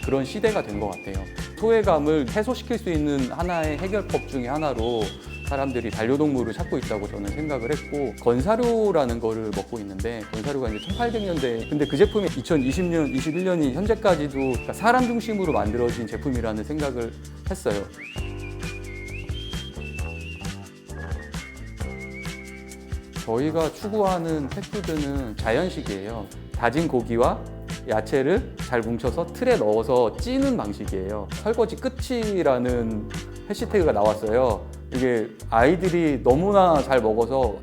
그런 시대가 된 것 같아요. 소외감을 해소시킬 수 있는 하나의 해결법 중에 하나로 사람들이 반려동물을 찾고 있다고 저는 생각을 했고, 건사료라는 거를 먹고 있는데, 건사료가 이제 1800년대, 근데 그 제품이 2020년, 21년이 현재까지도 그러니까 사람 중심으로 만들어진 제품이라는 생각을 했어요. 저희가 추구하는 펫푸드는 자연식이에요. 다진 고기와 야채를 잘 뭉쳐서 틀에 넣어서 찌는 방식이에요. 설거지 끝이라는 해시태그가 나왔어요. 이게 아이들이 너무나 잘 먹어서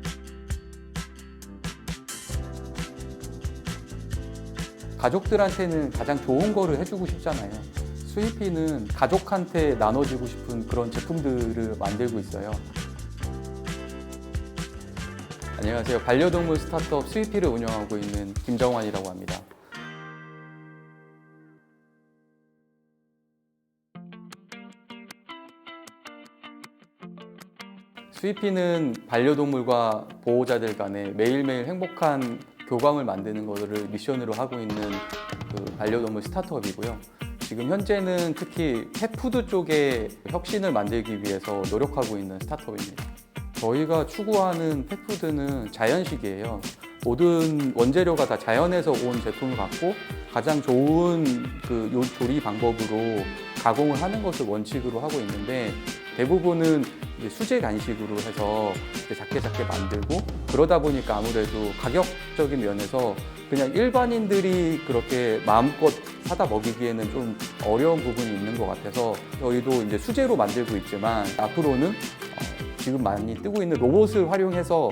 가족들한테는 가장 좋은 거를 해주고 싶잖아요. 스위피는 가족한테 나눠주고 싶은 그런 제품들을 만들고 있어요. 안녕하세요. 반려동물 스타트업 스위피를 운영하고 있는 김정환이라고 합니다. 스위피는 반려동물과 보호자들 간에 매일매일 행복한 교감을 만드는 것을 미션으로 하고 있는 그 반려동물 스타트업이고요. 지금 현재는 특히 펫푸드 쪽에 혁신을 만들기 위해서 노력하고 있는 스타트업입니다. 저희가 추구하는 펫푸드는 자연식이에요. 모든 원재료가 다 자연에서 온 제품을 갖고 가장 좋은 그 조리 방법으로 가공을 하는 것을 원칙으로 하고 있는데, 대부분은 이제 수제 간식으로 해서 작게 만들고, 그러다 보니까 아무래도 가격적인 면에서 그냥 일반인들이 그렇게 마음껏 사다 먹이기에는 좀 어려운 부분이 있는 것 같아서 저희도 이제 수제로 만들고 있지만, 앞으로는 지금 많이 뜨고 있는 로봇을 활용해서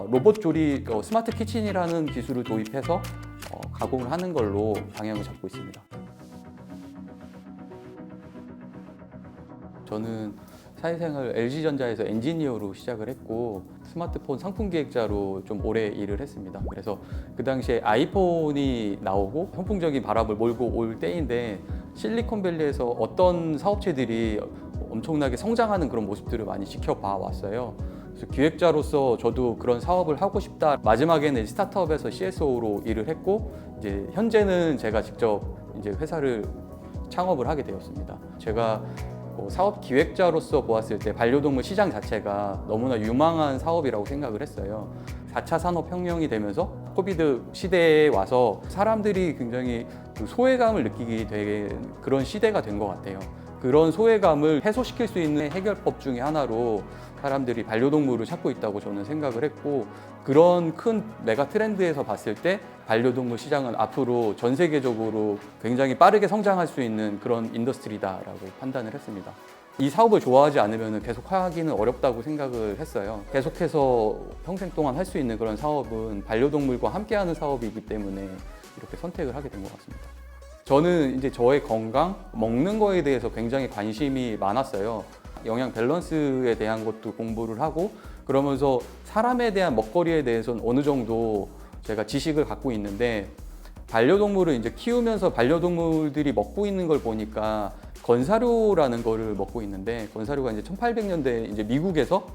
로봇 조리 스마트 키친이라는 기술을 도입해서 가공을 하는 걸로 방향을 잡고 있습니다. 저는 사회생활 LG전자에서 엔지니어로 시작을 했고, 스마트폰 상품 기획자로 좀 오래 일을 했습니다. 그래서 그 당시에 아이폰이 나오고 선풍적인 바람을 몰고 올 때인데, 실리콘밸리에서 어떤 사업체들이 엄청나게 성장하는 그런 모습들을 많이 지켜봐 왔어요. 그래서 기획자로서 저도 그런 사업을 하고 싶다. 마지막에는 스타트업에서 CSO로 일을 했고, 이제 현재는 제가 직접 이제 회사를 창업을 하게 되었습니다. 제가 사업 기획자로서 보았을 때 반려동물 시장 자체가 너무나 유망한 사업이라고 생각을 했어요. 4차 산업혁명이 되면서 코비드 시대에 와서 사람들이 굉장히 소외감을 느끼게 된 그런 시대가 된 것 같아요. 그런 소외감을 해소시킬 수 있는 해결법 중에 하나로 사람들이 반려동물을 찾고 있다고 저는 생각을 했고, 그런 큰 메가 트렌드에서 봤을 때 반려동물 시장은 앞으로 전 세계적으로 굉장히 빠르게 성장할 수 있는 그런 인더스트리다라고 판단을 했습니다. 이 사업을 좋아하지 않으면 계속 하기는 어렵다고 생각을 했어요. 계속해서 평생 동안 할 수 있는 그런 사업은 반려동물과 함께하는 사업이기 때문에 이렇게 선택을 하게 된 것 같습니다. 저는 이제 저의 건강, 먹는 거에 대해서 굉장히 관심이 많았어요. 영양 밸런스에 대한 것도 공부를 하고, 그러면서 사람에 대한 먹거리에 대해서는 어느 정도 제가 지식을 갖고 있는데, 반려동물을 이제 키우면서 반려동물들이 먹고 있는 걸 보니까 건사료라는 거를 먹고 있는데, 건사료가 이제 1800년대 이제 미국에서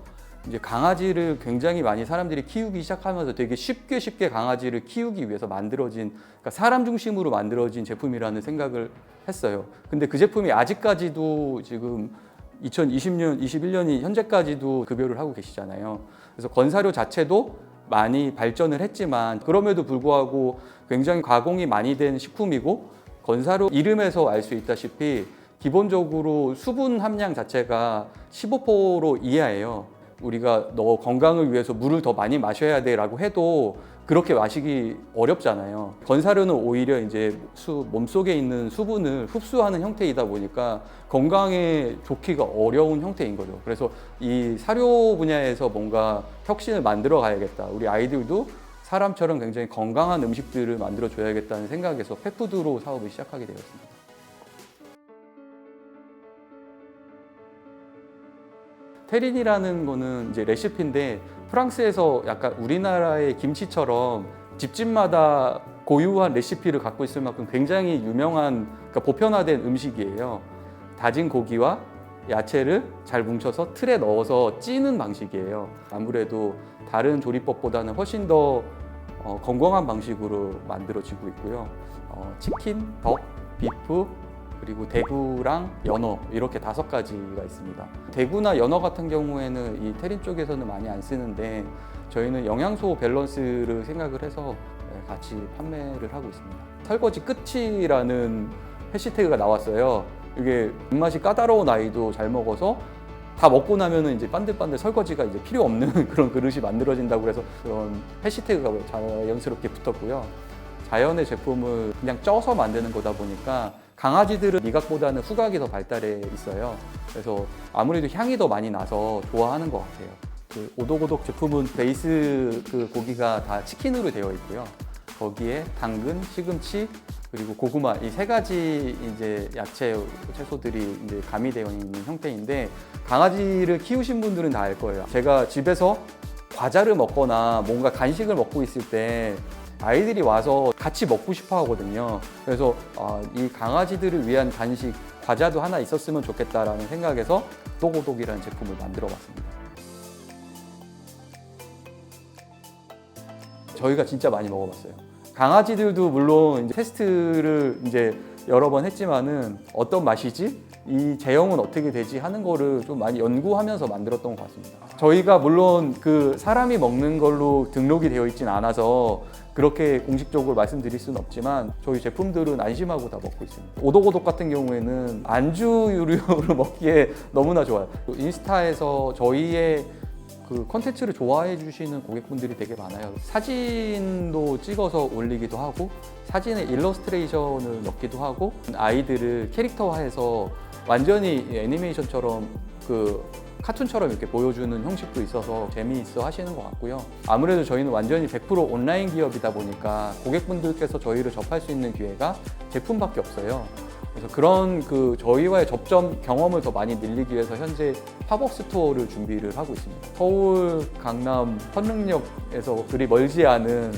이제 강아지를 굉장히 많이 사람들이 키우기 시작하면서 되게 쉽게 강아지를 키우기 위해서 만들어진, 그러니까 사람 중심으로 만들어진 제품이라는 생각을 했어요. 근데 그 제품이 아직까지도 지금 2020년, 21년이 현재까지도 급여를 하고 계시잖아요. 그래서 건사료 자체도 많이 발전을 했지만, 그럼에도 불구하고 굉장히 가공이 많이 된 식품이고, 건사료 이름에서 알 수 있다시피 기본적으로 수분 함량 자체가 15% 이하예요. 우리가 너 건강을 위해서 물을 더 많이 마셔야 돼 라고 해도 그렇게 마시기 어렵잖아요. 건사료는 오히려 이제 몸속에 있는 수분을 흡수하는 형태이다 보니까 건강에 좋기가 어려운 형태인 거죠. 그래서 이 사료 분야에서 뭔가 혁신을 만들어 가야겠다. 우리 아이들도 사람처럼 굉장히 건강한 음식들을 만들어 줘야겠다는 생각에서 펫푸드로 사업을 시작하게 되었습니다. 테린이라는 거는 이제 레시피인데, 프랑스에서 약간 우리나라의 김치처럼 집집마다 고유한 레시피를 갖고 있을 만큼 굉장히 유명한, 그러니까 보편화된 음식이에요. 다진 고기와 야채를 잘 뭉쳐서 틀에 넣어서 찌는 방식이에요. 아무래도 다른 조리법보다는 훨씬 더 건강한 방식으로 만들어지고 있고요. 치킨, 덕, 비프, 그리고 대구랑 연어 이렇게 5가지가 있습니다. 대구나 연어 같은 경우에는 이 테린 쪽에서는 많이 안 쓰는데 저희는 영양소 밸런스를 생각을 해서 같이 판매를 하고 있습니다. 설거지 끝이라는 해시태그가 나왔어요. 이게 입맛이 까다로운 아이도 잘 먹어서 다 먹고 나면은 이제 반들반들 설거지가 이제 필요 없는 그런 그릇이 만들어진다고 해서 그런 해시태그가 자연스럽게 붙었고요. 자연의 제품을 그냥 쪄서 만드는 거다 보니까 강아지들은 미각보다는 후각이 더 발달해 있어요. 그래서 아무래도 향이 더 많이 나서 좋아하는 것 같아요. 그 오독오독 제품은 베이스 그 고기가 다 치킨으로 되어 있고요. 거기에 당근, 시금치, 그리고 고구마 이 3가지 이제 야채, 채소들이 이제 가미되어 있는 형태인데 강아지를 키우신 분들은 다 알 거예요. 제가 집에서 과자를 먹거나 뭔가 간식을 먹고 있을 때 아이들이 와서 같이 먹고 싶어 하거든요. 그래서 이 강아지들을 위한 간식, 과자도 하나 있었으면 좋겠다라는 생각에서 오독오독이라는 제품을 만들어 봤습니다. 저희가 진짜 많이 먹어봤어요. 강아지들도 물론 이제 테스트를 이제 여러 번 했지만은 어떤 맛이지? 이 제형은 어떻게 되지? 하는 거를 좀 많이 연구하면서 만들었던 것 같습니다. 저희가 물론 그 사람이 먹는 걸로 등록이 되어 있진 않아서 그렇게 공식적으로 말씀드릴 수는 없지만 저희 제품들은 안심하고 다 먹고 있습니다. 오독오독 같은 경우에는 안주류로 먹기에 너무나 좋아요. 인스타에서 저희의 그 컨텐츠를 좋아해 주시는 고객분들이 되게 많아요. 사진도 찍어서 올리기도 하고 사진에 일러스트레이션을 넣기도 하고 아이들을 캐릭터화해서 완전히 애니메이션처럼 그 카툰처럼 이렇게 보여주는 형식도 있어서 재미있어 하시는 것 같고요. 아무래도 저희는 완전히 100% 온라인 기업이다 보니까 고객분들께서 저희를 접할 수 있는 기회가 제품밖에 없어요. 그래서 그런 그 저희와의 접점 경험을 더 많이 늘리기 위해서 현재 팝업 스토어를 준비를 하고 있습니다. 서울, 강남, 선릉역에서 그리 멀지 않은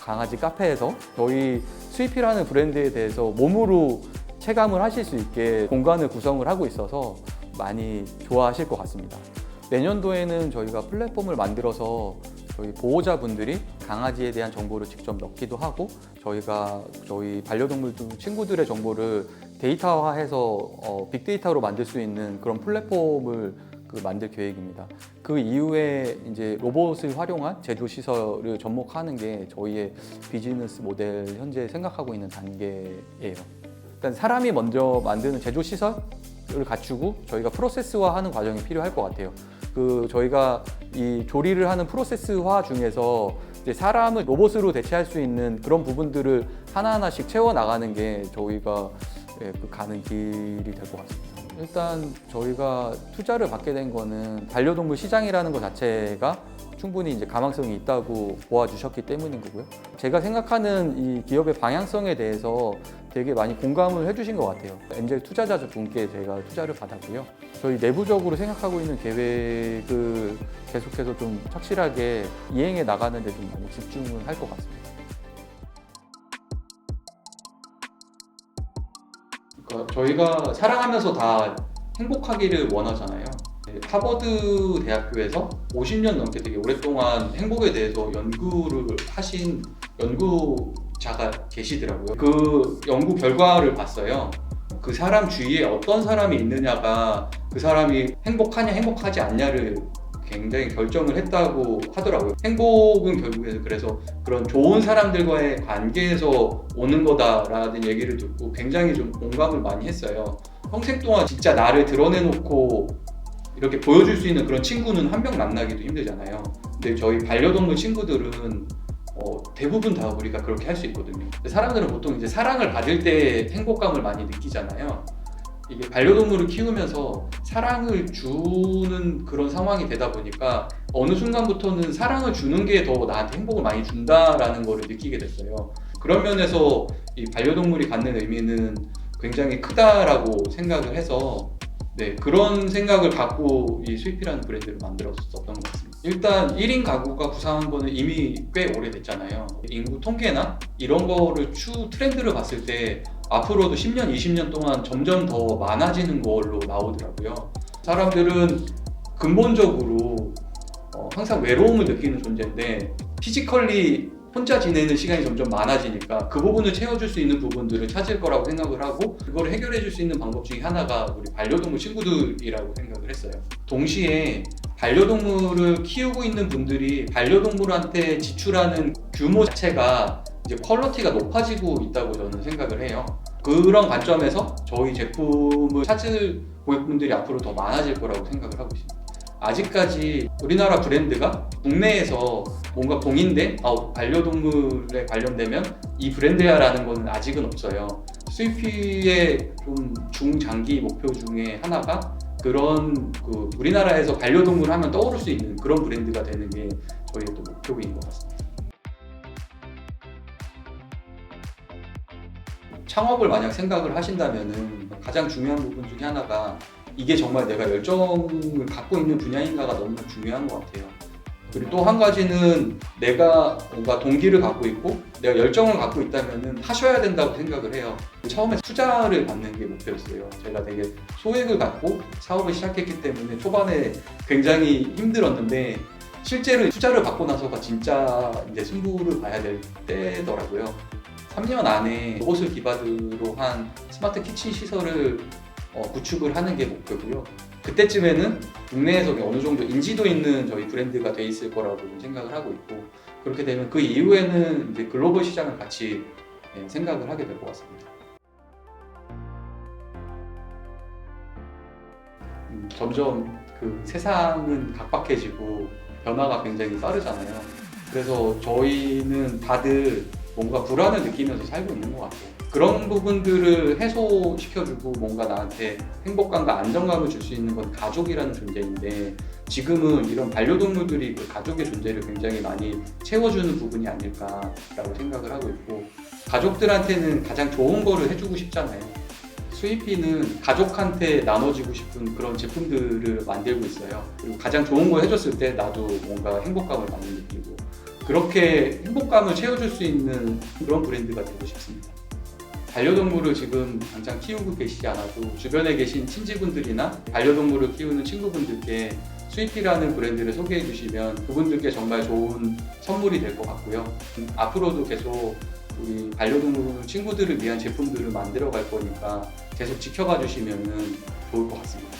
강아지 카페에서 저희 스위피라는 브랜드에 대해서 몸으로 체감을 하실 수 있게 공간을 구성을 하고 있어서 많이 좋아하실 것 같습니다. 내년도에는 저희가 플랫폼을 만들어서 저희 보호자분들이 강아지에 대한 정보를 직접 넣기도 하고 저희가 저희 반려동물 친구들의 정보를 데이터화해서 빅데이터로 만들 수 있는 그런 플랫폼을 만들 계획입니다. 그 이후에 이제 로봇을 활용한 제조 시설을 접목하는 게 저희의 비즈니스 모델 현재 생각하고 있는 단계예요. 일단 사람이 먼저 만드는 제조 시설을 갖추고 저희가 프로세스화하는 과정이 필요할 것 같아요. 저희가 이 조리를 하는 프로세스화 중에서 이제 사람을 로봇으로 대체할 수 있는 그런 부분들을 하나하나씩 채워 나가는 게 저희가 가는 길이 될 것 같습니다. 일단 저희가 투자를 받게 된 거는 반려동물 시장이라는 것 자체가 충분히 이제 가망성이 있다고 보아주셨기 때문인 거고요. 제가 생각하는 이 기업의 방향성에 대해서 되게 많이 공감을 해주신 것 같아요. 엔젤 투자자 분께 제가 투자를 받았고요. 저희 내부적으로 생각하고 있는 계획을 계속해서 좀 확실하게 이행해 나가는 데 좀 많이 집중을 할 것 같습니다. 그러니까 저희가 사랑하면서 다 행복하기를 원하잖아요. 하버드 대학교에서 50년 넘게 되게 오랫동안 행복에 대해서 연구를 하신 연구자가 계시더라고요. 그 연구 결과를 봤어요. 그 사람 주위에 어떤 사람이 있느냐가 그 사람이 행복하냐 행복하지 않냐를 굉장히 결정을 했다고 하더라고요. 행복은 결국에는 그래서 그런 좋은 사람들과의 관계에서 오는 거다라는 얘기를 듣고 굉장히 좀 공감을 많이 했어요. 평생 동안 진짜 나를 드러내놓고 이렇게 보여줄 수 있는 그런 친구는 한 명 만나기도 힘들잖아요. 근데 저희 반려동물 친구들은 대부분 다 우리가 그렇게 할 수 있거든요. 사람들은 보통 이제 사랑을 받을 때 행복감을 많이 느끼잖아요. 이게 반려동물을 키우면서 사랑을 주는 그런 상황이 되다 보니까 어느 순간부터는 사랑을 주는 게 더 나한테 행복을 많이 준다라는 거를 느끼게 됐어요. 그런 면에서 이 반려동물이 갖는 의미는 굉장히 크다라고 생각을 해서 그런 생각을 갖고 이 스위피라는 브랜드를 만들었었던 것 같습니다. 일단 1인 가구가 구상한 거는 이미 꽤 오래됐잖아요. 인구 통계나 이런 거를 트렌드를 봤을 때 앞으로도 10년, 20년 동안 점점 더 많아지는 걸로 나오더라고요. 사람들은 근본적으로 항상 외로움을 느끼는 존재인데 피지컬리 혼자 지내는 시간이 점점 많아지니까 그 부분을 채워줄 수 있는 부분들을 찾을 거라고 생각을 하고, 그걸 해결해 줄 수 있는 방법 중에 하나가 우리 반려동물 친구들이라고 생각을 했어요. 동시에 반려동물을 키우고 있는 분들이 반려동물한테 지출하는 규모 자체가 이제 퀄리티가 높아지고 있다고 저는 생각을 해요. 그런 관점에서 저희 제품을 찾을 고객분들이 앞으로 더 많아질 거라고 생각을 하고 있습니다. 아직까지 우리나라 브랜드가 국내에서 뭔가 공인된 반려동물에 관련되면 이 브랜드야 라는 거는 아직은 없어요. 스위피의 좀 중장기 목표 중에 하나가 그런 우리나라에서 반려동물 하면 떠오를 수 있는 그런 브랜드가 되는 게 저희의 또 목표인 것 같습니다. 창업을 만약 생각을 하신다면은 가장 중요한 부분 중에 하나가 이게 정말 내가 열정을 갖고 있는 분야인가가 너무 중요한 것 같아요. 그리고 또 한 가지는 내가 뭔가 동기를 갖고 있고 내가 열정을 갖고 있다면은 하셔야 된다고 생각을 해요. 처음에 투자를 받는 게 목표였어요. 제가 되게 소액을 갖고 사업을 시작했기 때문에 초반에 굉장히 힘들었는데 실제로 투자를 받고 나서가 진짜 이제 승부를 봐야 될 때더라고요. 3년 안에 로봇을 기반으로 한 스마트 키친 시설을 구축을 하는 게 목표고요. 그때쯤에는 국내에서 어느 정도 인지도 있는 저희 브랜드가 돼 있을 거라고 생각을 하고 있고, 그렇게 되면 그 이후에는 이제 글로벌 시장을 같이 생각을 하게 될 것 같습니다. 점점 그 세상은 각박해지고 변화가 굉장히 빠르잖아요. 그래서 저희는 다들 뭔가 불안을 느끼면서 살고 있는 것 같아요. 그런 부분들을 해소시켜주고 뭔가 나한테 행복감과 안정감을 줄 수 있는 건 가족이라는 존재인데, 지금은 이런 반려동물들이 그 가족의 존재를 굉장히 많이 채워주는 부분이 아닐까라고 생각을 하고 있고, 가족들한테는 가장 좋은 거를 해주고 싶잖아요. 스위피는 가족한테 나눠주고 싶은 그런 제품들을 만들고 있어요. 그리고 가장 좋은 걸 해줬을 때 나도 뭔가 행복감을 많이 느끼고, 그렇게 행복감을 채워줄 수 있는 그런 브랜드가 되고 싶습니다. 반려동물을 지금 당장 키우고 계시지 않아도 주변에 계신 친지분들이나 반려동물을 키우는 친구분들께 스위피라는 브랜드를 소개해 주시면 그분들께 정말 좋은 선물이 될 것 같고요. 앞으로도 계속 우리 반려동물 친구들을 위한 제품들을 만들어 갈 거니까 계속 지켜봐 주시면 좋을 것 같습니다.